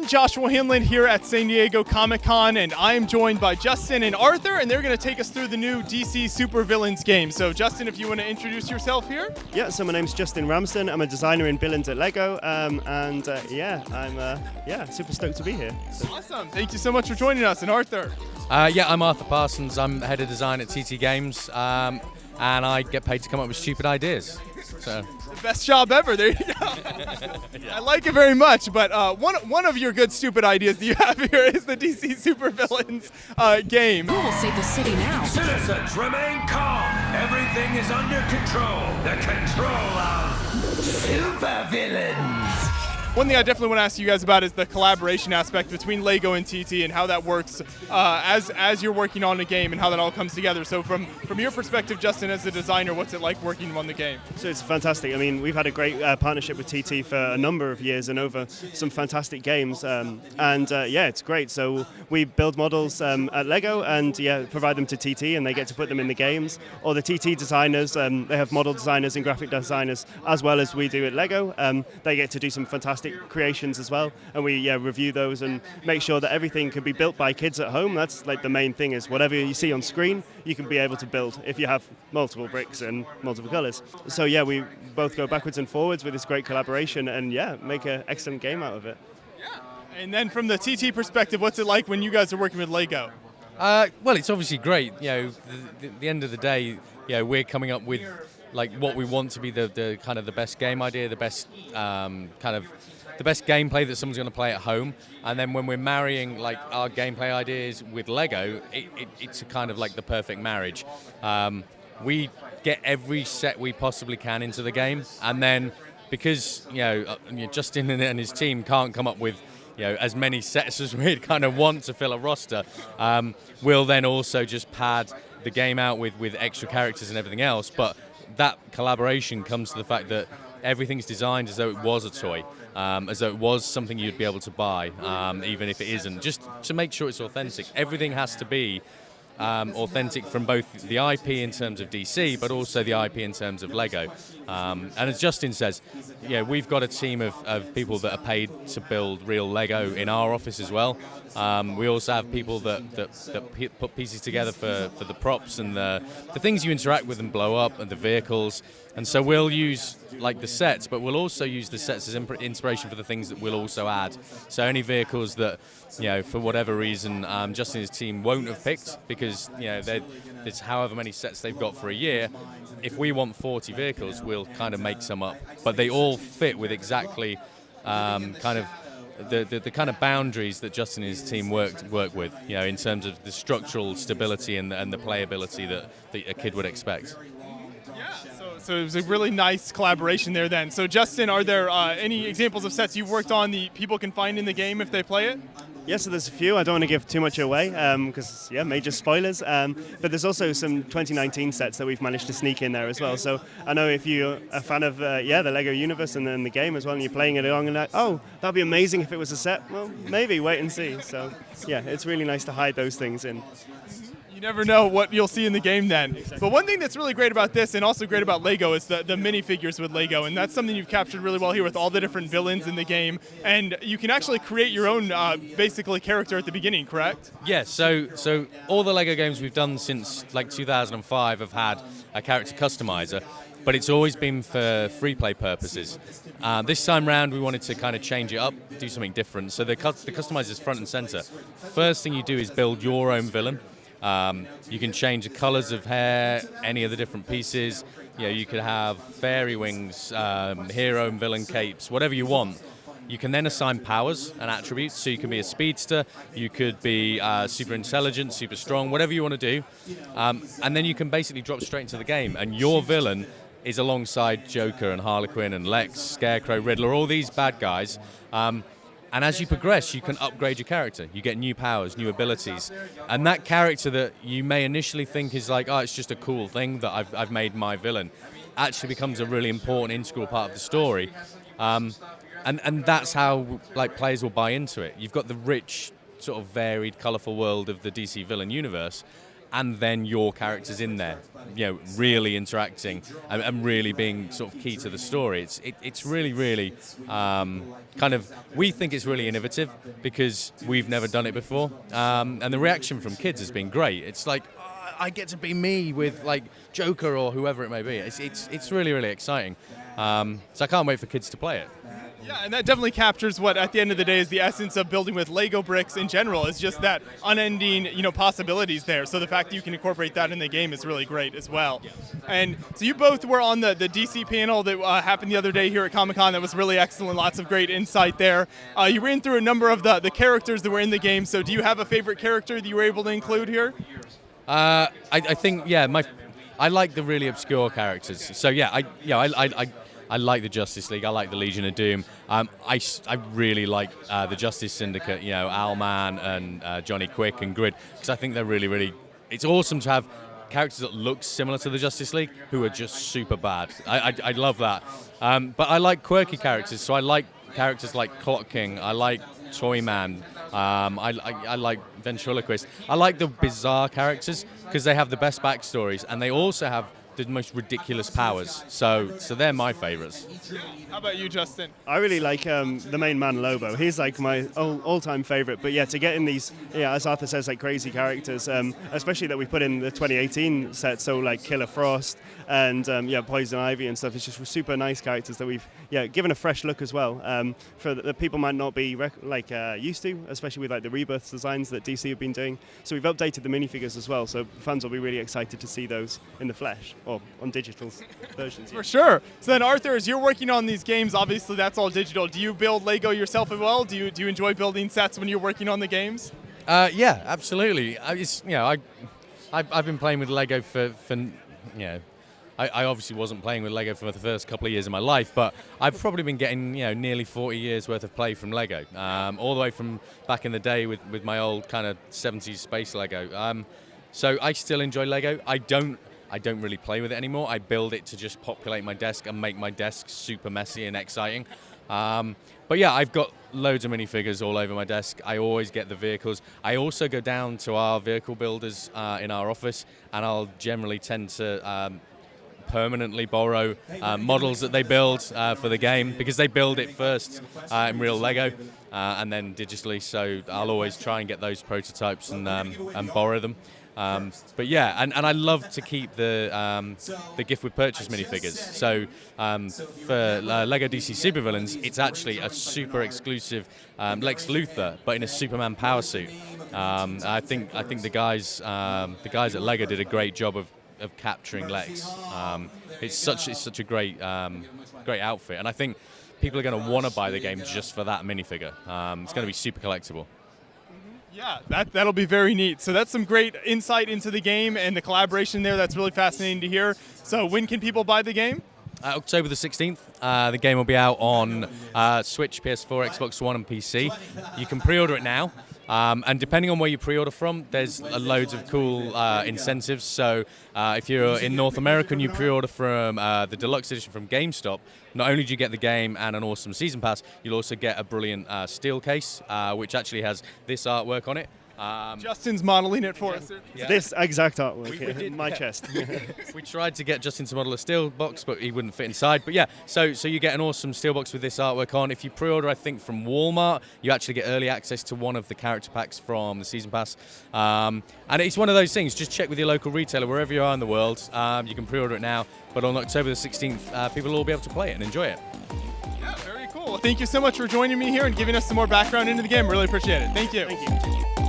I'm Joshua Hanlon here at San Diego Comic-Con, and I am joined by Justin and Arthur, and they're going to take us through the new DC Super-Villians game. So, Justin, if you want to introduce yourself here. Yeah, so my name's Justin Ramsden. I'm a designer in villains at LEGO, I'm super stoked to be here. Awesome. Thank you so much for joining us. And Arthur? I'm Arthur Parsons. I'm head of design at TT Games, and I get paid to come up with stupid ideas. So. The best job ever. There you go. Yeah. I like it very much, but one of your good stupid ideas that you have here is the DC Super-Villians game. Who will save the city now? Citizens, remain calm. Everything is under control. The control of Super-Villains. One thing I definitely want to ask you guys about is the collaboration aspect between LEGO and TT and how that works as you're working on a game and how that all comes together. So from your perspective, Justin, as a designer, what's it like working on the game? So it's fantastic. I mean, we've had a great partnership with TT for a number of years and over some fantastic games. It's great. So we build models at LEGO and provide them to TT, and they get to put them in the games. Or the TT designers, they have model designers and graphic designers as well as we do at LEGO. They get to do some fantastic creations as well, and we review those and make sure that everything can be built by kids at home. That's like the main thing, is whatever you see on screen you can be able to build if you have multiple bricks and multiple colors. So we both go backwards and forwards with this great collaboration and make an excellent game out of it. And then from the TT perspective, what's it like when you guys are working with LEGO? Well, it's obviously great. At the end of the day, we're coming up with like what we want to be the kind of the best game idea, the best the best gameplay that someone's going to play at home. And then when we're marrying like our gameplay ideas with LEGO, it's a kind of like the perfect marriage. We get every set we possibly can into the game, and then because Justin and his team can't come up with as many sets as we'd kind of want to fill a roster, we'll then also just pad the game out with extra characters and everything else. But that collaboration comes to the fact that everything's designed as though it was a toy, as though it was something you'd be able to buy, even if it isn't, just to make sure it's authentic. Everything has to be authentic from both the IP in terms of DC, but also the IP in terms of LEGO. And as Justin says, we've got a team of people that are paid to build real LEGO in our office as well. We also have people that put pieces together for the props and the things you interact with and blow up, and the vehicles. And so we'll use like the sets, but we'll also use the sets as inspiration for the things that we'll also add. So any vehicles that, for whatever reason, Justin and his team won't have picked because, there's however many sets they've got for a year. If we want 40 vehicles, we'll kind of make some up. But they all fit with exactly kind of the kind of boundaries that Justin and his team work with, in terms of the structural stability and the playability that a kid would expect. So it was a really nice collaboration there then. So Justin, are there any examples of sets you've worked on that people can find in the game if they play it? Yes, so there's a few. I don't want to give too much away because, major spoilers. But there's also some 2019 sets that we've managed to sneak in there as well. So I know if you're a fan of the LEGO universe and then the game as well, and you're playing it along and like, oh, that'd be amazing if it was a set. Well, maybe, wait and see. So, it's really nice to hide those things in. You never know what you'll see in the game then. Exactly. But one thing that's really great about this, and also great about LEGO, is the minifigures with LEGO, and that's something you've captured really well here with all the different villains in the game, and you can actually create your own, basically, character at the beginning, correct? Yes, so all the LEGO games we've done since like 2005 have had a character customizer, but it's always been for free play purposes. This time round, we wanted to kind of change it up, do something different. So the customizer is front and center. First thing you do is build your own villain. You can change the colors of hair, any of the different pieces. You could have fairy wings, hero and villain capes, whatever you want. You can then assign powers and attributes. So you can be a speedster, you could be super intelligent, super strong, whatever you want to do. And then you can basically drop straight into the game. And your villain is alongside Joker and Harlequin and Lex, Scarecrow, Riddler, all these bad guys. And as you progress, you can upgrade your character. You get new powers, new abilities. And that character that you may initially think is like, it's just a cool thing that I've made my villain, actually becomes a really important, integral part of the story. And that's how like players will buy into it. You've got the rich, sort of varied, colourful world of the DC villain universe. and then your characters in there, really interacting and really being sort of key to the story. It's really kind of, we think it's really innovative because we've never done it before, and the reaction from kids has been great. It's like, I get to be me with like Joker or whoever it may be. It's really exciting. So I can't wait for kids to play it. Yeah, and that definitely captures what, at the end of the day, is the essence of building with Lego bricks in general. Is just that unending, possibilities there. So the fact that you can incorporate that in the game is really great as well. And so you both were on the DC panel that happened the other day here at Comic-Con. That was really excellent. Lots of great insight there. You ran through a number of the characters that were in the game. So do you have a favorite character that you were able to include here? I think, I like the really obscure characters. So I like the Justice League. I like the Legion of Doom. I really like the Justice Syndicate. Owlman and Johnny Quick and Grid, because I think they're really. It's awesome to have characters that look similar to the Justice League who are just super bad. I love that. But I like quirky characters. So I like characters like Clock King. I like Toyman. I like Ventriloquist. I like the bizarre characters because they have the best backstories, and they also have the most ridiculous powers. So they're my favorites. How about you, Justin? I really like the main man, Lobo. He's like my all-time favorite. But yeah, to get in these, as Arthur says, like crazy characters, especially that we put in the 2018 set, so like Killer Frost and Poison Ivy and stuff. It's just super nice characters that we've given a fresh look as well, for that people might not be used to, especially with like the Rebirth designs that DC have been doing. So we've updated the minifigures as well, so fans will be really excited to see those in the flesh or on digital versions. For sure. So then, Arthur, as you're working on these games, obviously that's all digital. Do you build Lego yourself as well? Do you enjoy building sets when you're working on the games? Yeah, absolutely. I've been playing with Lego for I obviously wasn't playing with Lego for the first couple of years of my life, but I've probably been getting nearly 40 years worth of play from Lego, all the way from back in the day with my old kind of 70s space Lego. So I still enjoy Lego. I don't really play with it anymore. I build it to just populate my desk and make my desk super messy and exciting. But yeah, I've got loads of minifigures all over my desk. I always get the vehicles. I also go down to our vehicle builders in our office, and I'll generally tend to permanently borrow models that they build for the game, because they build it first in real Lego and then digitally. So I'll always try and get those prototypes and borrow them. But yeah, and I love to keep the gift with purchase minifigures. So for LEGO DC Super-Villians, it's actually a super exclusive Lex Luthor, but in a Superman power suit. I think the guys at LEGO did a great job of capturing Lex. It's such a great outfit, and I think people are going to want to buy the game just for that minifigure. It's going to be super collectible. Yeah, that'll be very neat. So that's some great insight into the game and the collaboration there. That's really fascinating to hear. So when can people buy the game? October the 16th. The game will be out on Switch, PS4, Xbox One, and PC. You can pre-order it now. And depending on where you pre-order from, there's loads of cool incentives. So if you're in North America and you pre-order from the deluxe edition from GameStop, not only do you get the game and an awesome season pass, you'll also get a brilliant steel case, which actually has this artwork on it. Justin's modeling it for us. Yeah. This exact artwork in my chest. We tried to get Justin to model a steel box, but he wouldn't fit inside. But yeah, so you get an awesome steel box with this artwork on. If you pre-order, I think, from Walmart, you actually get early access to one of the character packs from the season pass. And it's one of those things. Just check with your local retailer wherever you are in the world. You can pre-order it now. But on October the 16th, people will all be able to play it and enjoy it. Yeah, very cool. Well, thank you so much for joining me here and giving us some more background into the game. Really appreciate it. Thank you. Thank you.